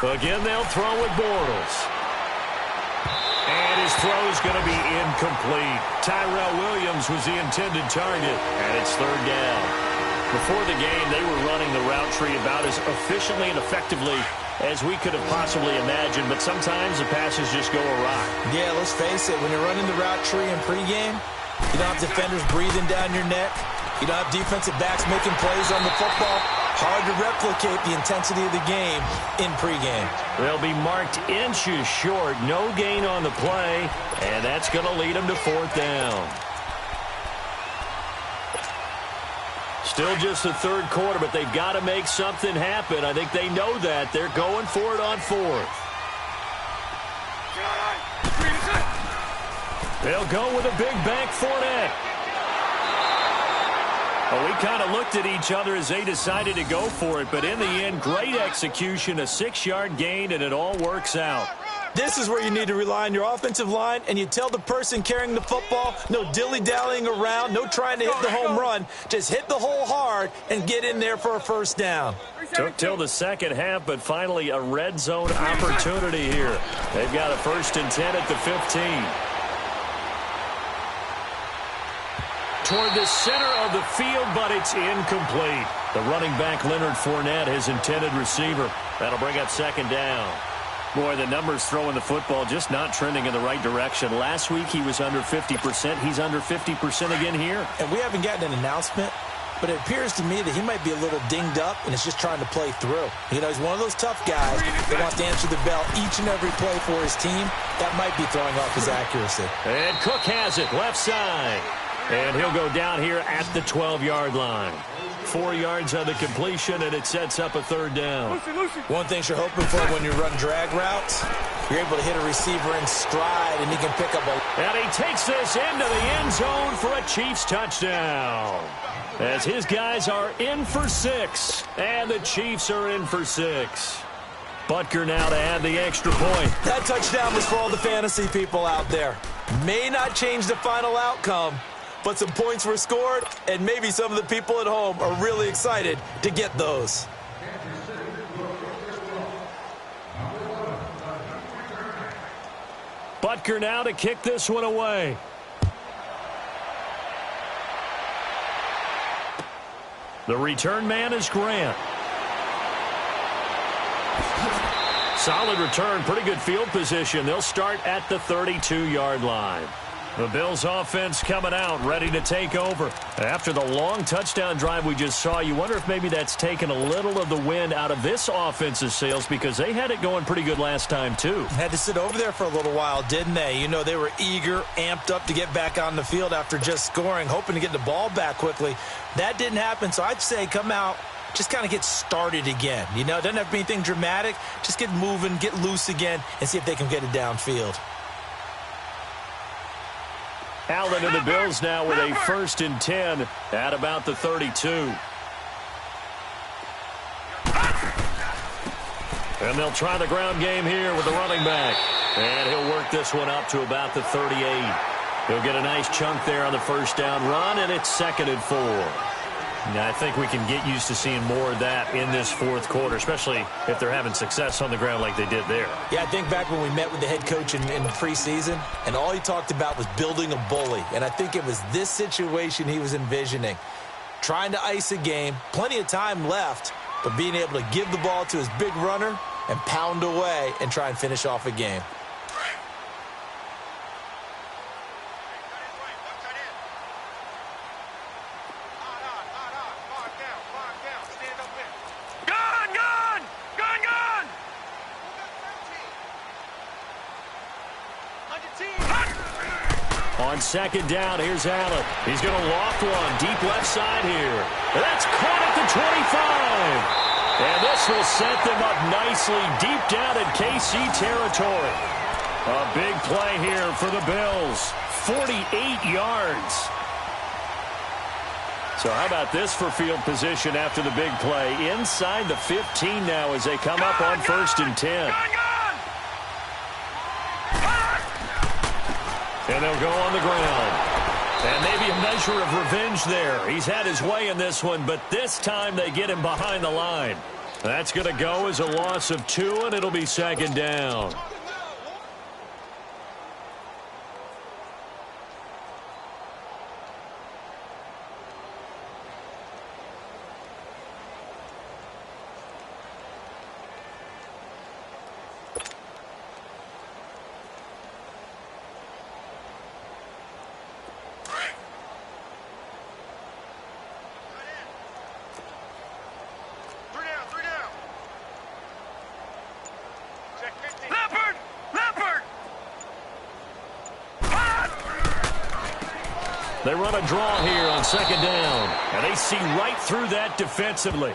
Again, they'll throw with Bortles. And his throw is going to be incomplete. Tyrell Williams was the intended target, and it's 3rd down. Before the game, they were running the route tree about as efficiently and effectively as we could have possibly imagined, but sometimes the passes just go awry. Yeah, let's face it, when you're running the route tree in pregame, you don't have defenders breathing down your neck. You don't have defensive backs making plays on the football. Hard to replicate the intensity of the game in pregame. They'll be marked inches short. No gain on the play, and that's going to lead them to 4th down. Still just the 3rd quarter, but they've got to make something happen. I think they know that. They're going for it on 4th. They'll go with a big bank Fournette. Well, we kind of looked at each other as they decided to go for it, but in the end, great execution, a 6-yard gain, and it all works out. This is where you need to rely on your offensive line, and you tell the person carrying the football, no dilly-dallying around, no trying to hit the home run. Just hit the hole hard and get in there for a first down. Took till the second half, but finally a red zone opportunity here. They've got a 1st and 10 at the 15. Toward the center of the field, but it's incomplete. The running back, Leonard Fournette, his intended receiver. That'll bring up 2nd down. Boy, the numbers throwing the football just not trending in the right direction. Last week he was under 50%. He's under 50% again here. And we haven't gotten an announcement, but it appears to me that he might be a little dinged up and is just trying to play through. You know, he's one of those tough guys that wants to answer the bell each and every play for his team. That might be throwing off his accuracy. And Cook has it, left side. And he'll go down here at the 12-yard line. 4 yards on the completion, and it sets up a 3rd down. One thing you're hoping for when you run drag routes, you're able to hit a receiver in stride, and he can pick up a... And he takes this into the end zone for a Chiefs touchdown. As his guys are in for 6, and the Chiefs are in for 6. Butker now to add the extra point. That touchdown was for all the fantasy people out there. May not change the final outcome, but some points were scored, and maybe some of the people at home are really excited to get those. Butker now to kick this one away. The return man is Grant. Solid return, pretty good field position. They'll start at the 32-yard line. The Bills offense coming out, ready to take over. After the long touchdown drive we just saw, you wonder if maybe that's taken a little of the wind out of this offense's sails, because they had it going pretty good last time too. Had to sit over there for a little while, didn't they? You know, they were eager, amped up to get back on the field after just scoring, hoping to get the ball back quickly. That didn't happen, so I'd say come out, just kind of get started again. You know, it doesn't have to be anything dramatic. Just get moving, get loose again, and see if they can get it downfield. Allen and the Bills now with a 1st and 10 at about the 32. And they'll try the ground game here with the running back. And he'll work this one up to about the 38. He'll get a nice chunk there on the 1st down run, and it's 2nd and 4. Now, I think we can get used to seeing more of that in this 4th quarter, especially if they're having success on the ground like they did there. Yeah, I think back when we met with the head coach in the preseason, and all he talked about was building a bully. And I think it was this situation he was envisioning. Trying to ice a game, plenty of time left, but being able to give the ball to his big runner and pound away and try and finish off a game. On 2nd down, here's Allen. He's going to loft one deep left side here. That's caught at the 25. And this will set them up nicely deep down in KC territory. A big play here for the Bills. 48 yards. So how about this for field position after the big play? Inside the 15 now as they come up on 1st and 10. And they'll go on the ground. And maybe a measure of revenge there. He's had his way in this one, but this time they get him behind the line. That's going to go as a loss of 2, and it'll be 2nd down. They run a draw here on 2nd down, and they see right through that defensively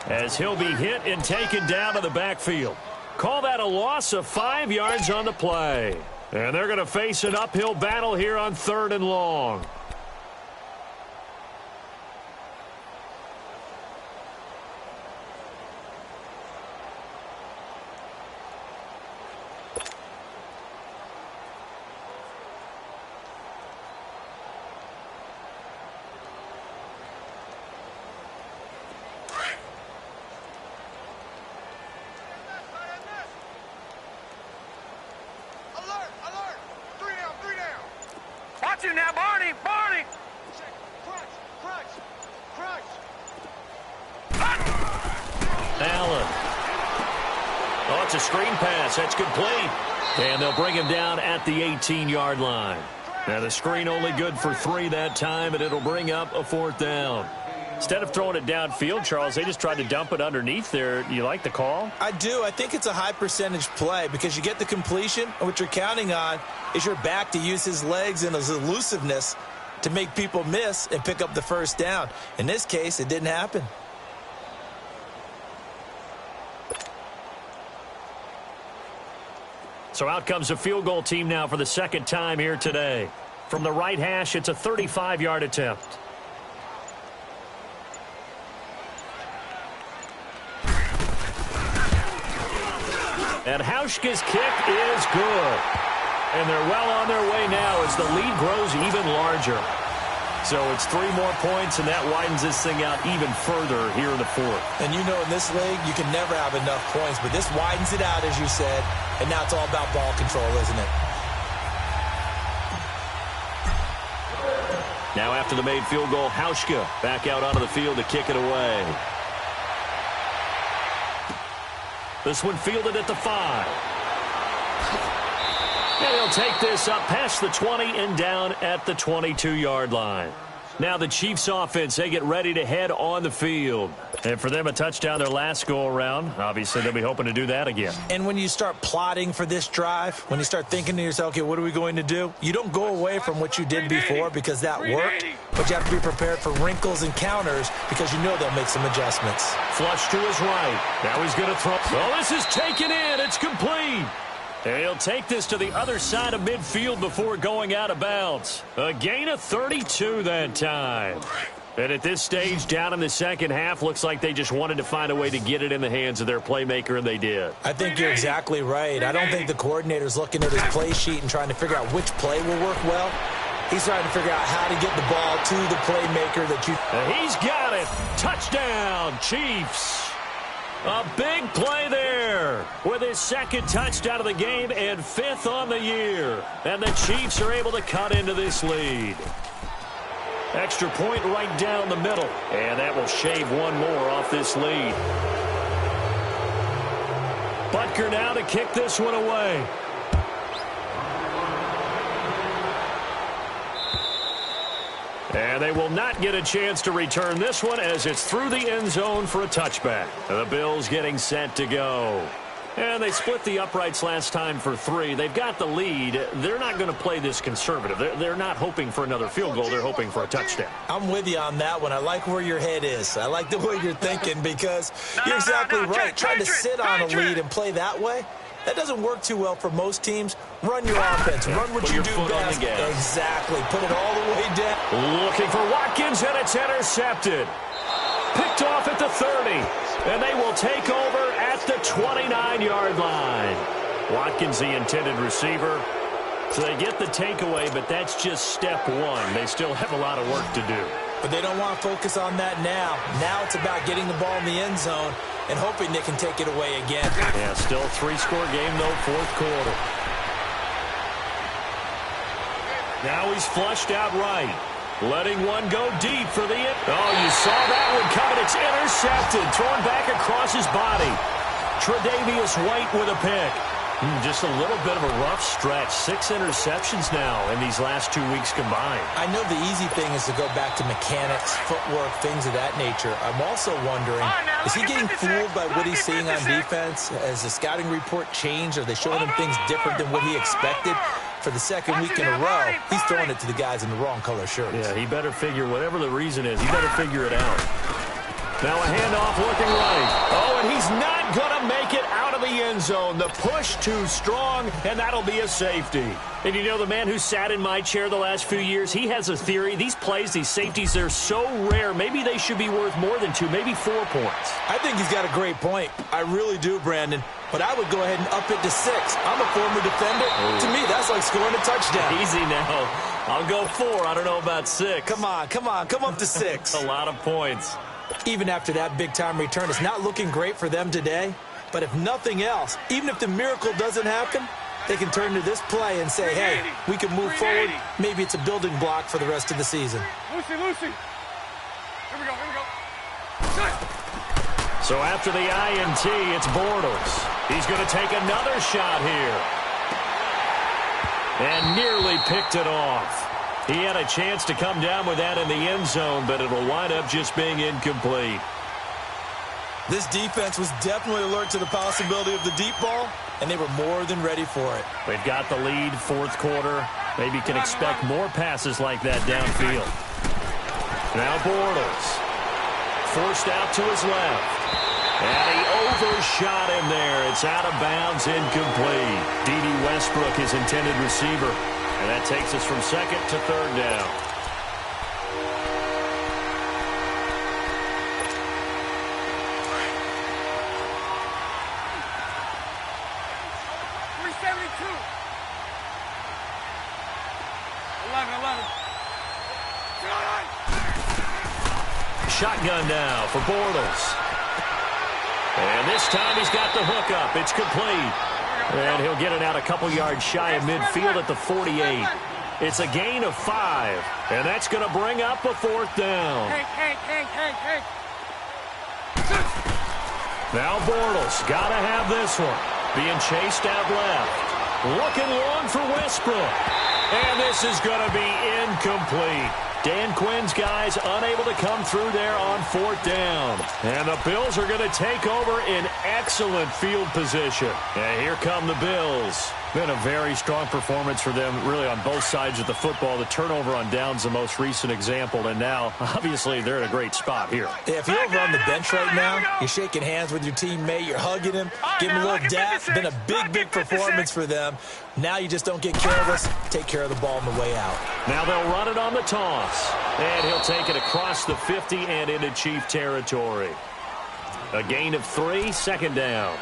as he'll be hit and taken down to the backfield. Call that a loss of 5 yards on the play. And they're going to face an uphill battle here on 3rd and long. Watch you now, Barney. Barney. Allen. Oh, it's a screen pass. That's complete. And they'll bring him down at the 18-yard line. Now, the screen only good for 3 that time, and it'll bring up a 4th down. Instead of throwing it downfield, Charles, they just tried to dump it underneath there. You like the call? I do. I think it's a high-percentage play because you get the completion, and what you're counting on is your back to use his legs and his elusiveness to make people miss and pick up the 1st down. In this case, it didn't happen. So out comes a field goal team now for the 2nd time here today. From the right hash, it's a 35-yard attempt. And Hauschka's kick is good. And they're well on their way now as the lead grows even larger. So it's 3 more points, and that widens this thing out even further here in the 4th. And you know in this league, you can never have enough points, but this widens it out, as you said, and now it's all about ball control, isn't it? Now after the made field goal, Hauschka back out onto the field to kick it away. This one fielded at the 5. And he'll take this up past the 20 and down at the 22-yard line. Now the Chiefs offense, they get ready to head on the field. And for them, a touchdown their last go-around. Obviously, they'll be hoping to do that again. And when you start plotting for this drive, when you start thinking to yourself, okay, what are we going to do? You don't go away from what you did before because that worked, but you have to be prepared for wrinkles and counters because you know they'll make some adjustments. Flush to his right. Now he's going to throw. Well, this is taken in. It's complete. And he'll take this to the other side of midfield before going out of bounds. A gain of 32 that time. And at this stage, down in the second half, looks like they just wanted to find a way to get it in the hands of their playmaker, and they did. I think you're exactly right. I don't think the coordinator's looking at his play sheet and trying to figure out which play will work well. He's trying to figure out how to get the ball to the playmaker that you... And he's got it. Touchdown, Chiefs. A big play there with his 2nd touchdown of the game and 5th on the year. And the Chiefs are able to cut into this lead. Extra point right down the middle. And that will shave 1 more off this lead. Butker now to kick this one away. And they will not get a chance to return this one as it's through the end zone for a touchback. The Bills getting set to go. And they split the uprights last time for 3. They've got the lead. They're not going to play this conservative. They're not hoping for another field goal. They're hoping for a touchdown. I'm with you on that one. I like where your head is. I like the way you're thinking because you're exactly right. Trying to sit on a lead and play that way, that doesn't work too well for most teams. Run your offense. Run what you do best. Exactly. Put it all the way down. Looking for Watkins, and it's intercepted. Picked off at the 30. And they will take over at the 29-yard line. Watkins, the intended receiver. So they get the takeaway, but that's just step 1. They still have a lot of work to do. But they don't want to focus on that now. Now it's about getting the ball in the end zone and hoping they can take it away again. Yeah, still a 3-score game, though, 4th quarter. Now he's flushed out right. Letting one go deep for the... Oh, you saw that one coming. It's intercepted. Thrown back across his body. Tre'Davious White with a pick. Just a little bit of a rough stretch. 6 interceptions now in these last 2 weeks combined. I know the easy thing is to go back to mechanics, footwork, things of that nature. I'm also wondering, is he getting fooled by what he's seeing on defense? Has the scouting report changed? Are they showing him things different than what he expected? For the 2nd week in a row, he's throwing it to the guys in the wrong color shirts. Yeah, he better figure, whatever the reason is, he better figure it out. Now a handoff looking right. Oh, and he's not going to make it out of the end zone. The push too strong, and that'll be a safety. And you know, the man who sat in my chair the last few years, he has a theory. These plays, these safeties, they're so rare. Maybe they should be worth more than 2, maybe 4 points. I think he's got a great point. I really do, Brandon. But I would go ahead and up it to 6. I'm a former defender. To me, that's like scoring a touchdown. Easy now. I'll go 4. I don't know about 6. Come on. Come up to 6. A lot of points. Even after that big-time return, it's not looking great for them today. But if nothing else, even if the miracle doesn't happen, they can turn to this play and say, hey, we can move forward. Maybe it's a building block for the rest of the season. Lucy. Here we go. So after the INT, it's Bortles. He's going to take another shot here. And nearly picked it off. He had a chance to come down with that in the end zone, but it'll wind up just being incomplete. This defense was definitely alert to the possibility of the deep ball, and they were more than ready for it. They've got the lead, fourth quarter. Maybe can expect more passes like that downfield. Now Bortles. Forced out to his left. And he overshot him there. It's out of bounds, incomplete. D.D. Westbrook, his intended receiver. And that takes us from second to third down. Shotgun now for Bortles. And this time he's got the hook up. It's complete. And he'll get it out a couple yards shy of midfield at the 48. It's a gain of 5. And that's going to bring up a fourth down. Hey. Now Bortles got to have this one. Being chased out left. Looking long for Westbrook. And this is going to be incomplete. Dan Quinn's guys unable to come through there on fourth down. And the Bills are going to take over in excellent field position. And here come the Bills. Been a very strong performance for them, really, on both sides of the football. The turnover on downs, the most recent example. And now, obviously, they're in a great spot here. Yeah, if you're over on the bench right now, you're shaking hands with your teammate, you're hugging him, giving him a little dap. Been a big performance for them. Now you just don't get careless. Take care of the ball on the way out. Now they'll run it on the toss. And he'll take it across the 50 and into Chief territory. A gain of 3, second down.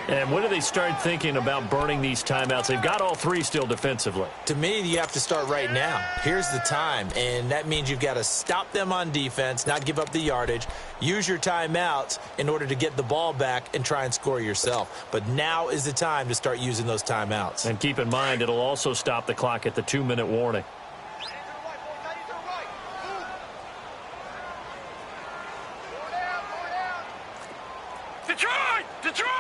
And when do they start thinking about burning these timeouts? They've got all 3 still defensively. To me, you have to start right now. Here's the time, and that means you've got to stop them on defense, not give up the yardage, use your timeouts in order to get the ball back and try and score yourself. But now is the time to start using those timeouts. And keep in mind, it'll also stop the clock at the 2-minute warning. Detroit!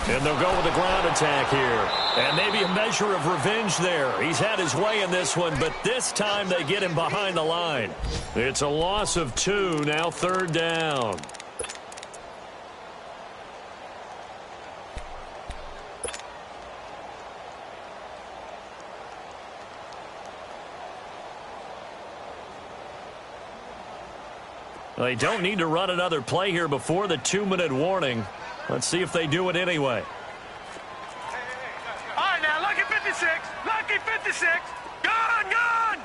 And they'll go with the ground attack here. And maybe a measure of revenge there. He's had his way in this one, but this time they get him behind the line. It's a loss of 2, now third down. They don't need to run another play here before the 2-minute warning. Let's see if they do it anyway. All right, now, lucky 56. Lucky 56. Gone!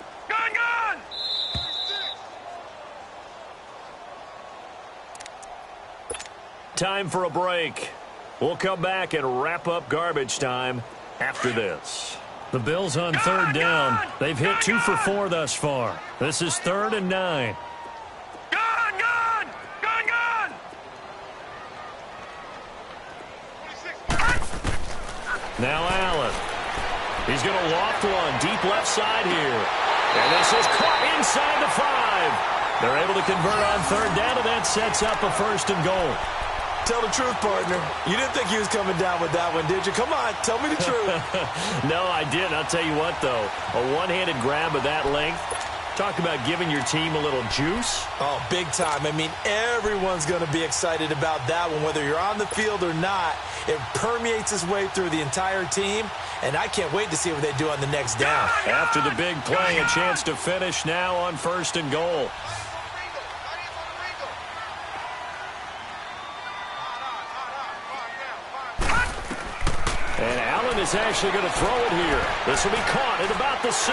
Time for a break. We'll come back and wrap up garbage time after this. The Bills on third down. They've hit 2 for 4 thus far. This is 3rd and 9. Now Allen. He's going to loft one deep left side here. And this is caught inside the 5. They're able to convert on third down, and that sets up a 1st and goal. Tell the truth, partner. You didn't think he was coming down with that one, did you? Come on, tell me the truth. No, I didn't. I'll tell you what, though. A one-handed grab of that length. Talk about giving your team a little juice. Oh, big time. I mean, everyone's going to be excited about that one, whether you're on the field or not. It permeates its way through the entire team, and I can't wait to see what they do on the next down. After the big play, a chance to finish now on 1st and goal. And Allen is actually going to throw it here. This will be caught at about the 6.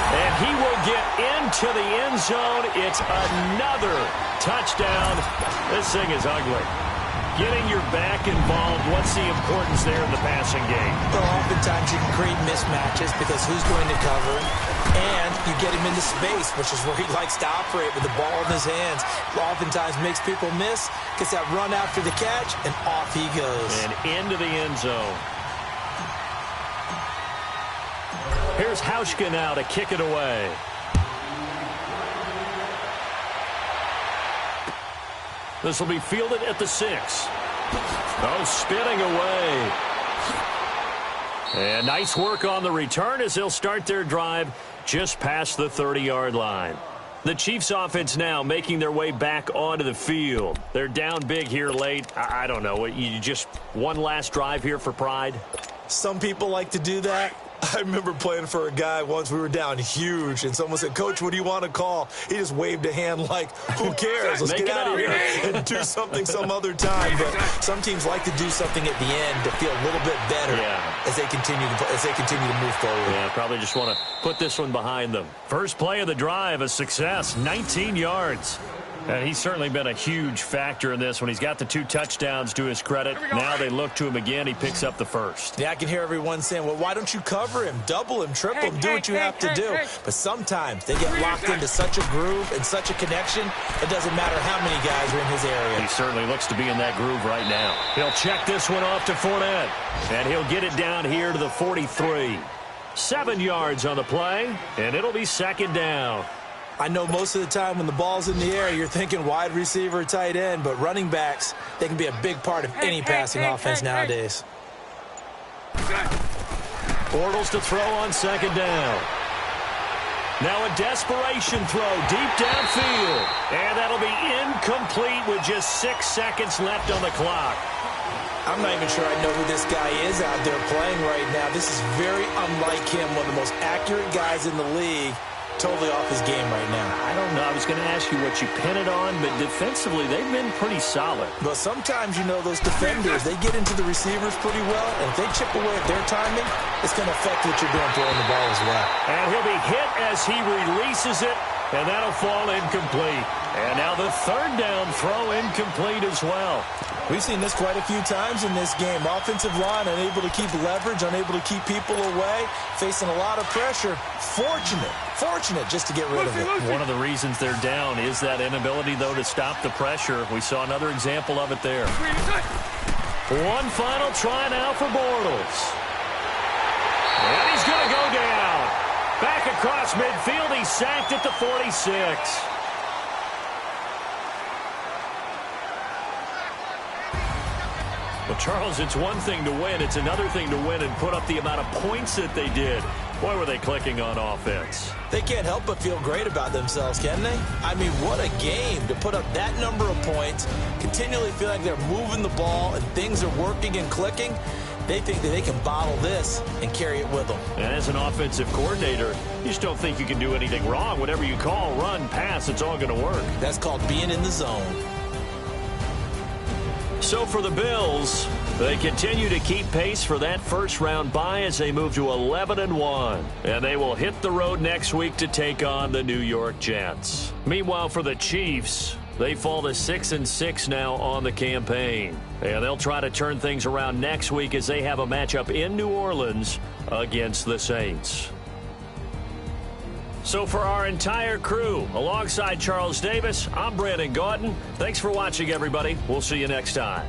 And he will get into the end zone. It's another touchdown. This thing is ugly. Getting your back involved, what's the importance there in the passing game? Well, oftentimes you can create mismatches because who's going to cover him, and you get him into space, which is where he likes to operate with the ball in his hands. Oftentimes makes people miss, gets that run after the catch, and off he goes. And into the end zone. Here's Hauschka now to kick it away. This will be fielded at the 6. Oh, spinning away. And nice work on the return as they'll start their drive just past the 30-yard line. The Chiefs offense now making their way back onto the field. They're down big here late. I don't know. You just one last drive here for pride? Some people like to do that. I remember playing for a guy once. We were down huge, and someone said, "Coach, what do you want to call?" He just waved a hand like, who cares? Let's get out of here and do something some other time. But some teams like to do something at the end to feel a little bit better as they continue to move forward. Yeah, probably just want to put this one behind them. First play of the drive, a success, 19 yards. And he's certainly been a huge factor in this when he's got the 2 touchdowns to his credit. Now they look to him again. He picks up the first. Yeah, I can hear everyone saying, well, why don't you cover him, double him, triple him, do what you have to do. But sometimes they get locked into such a groove and such a connection, it doesn't matter how many guys are in his area. He certainly looks to be in that groove right now. He'll check this one off to Fournette. And he'll get it down here to the 43. 7 yards on the play, and it'll be second down. I know most of the time when the ball's in the air, you're thinking wide receiver, tight end, but running backs, they can be a big part of any passing offense nowadays. Bortles to throw on second down. Now a desperation throw deep downfield. And that'll be incomplete with just 6 seconds left on the clock. I'm not even sure I know who this guy is out there playing right now. This is very unlike him, one of the most accurate guys in the league. Totally off his game right now. I don't know. I was going to ask you what you pin it on, but defensively, they've been pretty solid. But sometimes, you know, those defenders, they get into the receivers pretty well, and if they chip away at their timing, it's going to affect what you're doing throwing the ball as well. And he'll be hit as he releases it, and that'll fall incomplete. And now the third down throw incomplete as well. We've seen this quite a few times in this game. Offensive line unable to keep leverage, unable to keep people away, facing a lot of pressure. Fortunate just to get rid of it. One of the reasons they're down is that inability, though, to stop the pressure. We saw another example of it there. One final try now for Bortles. And he's going to go down. Back across midfield, he's sacked at the 46. Well, Charles, it's one thing to win. It's another thing to win and put up the amount of points that they did. Boy, were they clicking on offense. They can't help but feel great about themselves, can they? I mean, what a game to put up that number of points, continually feel like they're moving the ball and things are working and clicking. They think that they can bottle this and carry it with them. And as an offensive coordinator, you just don't think you can do anything wrong. Whatever you call, run, pass, it's all going to work. That's called being in the zone. So for the Bills, they continue to keep pace for that first-round bye as they move to 11-1. And they will hit the road next week to take on the New York Jets. Meanwhile, for the Chiefs, they fall to 6-6 now on the campaign. And they'll try to turn things around next week as they have a matchup in New Orleans against the Saints. So for our entire crew, alongside Charles Davis, I'm Brandon Gaudin. Thanks for watching, everybody. We'll see you next time.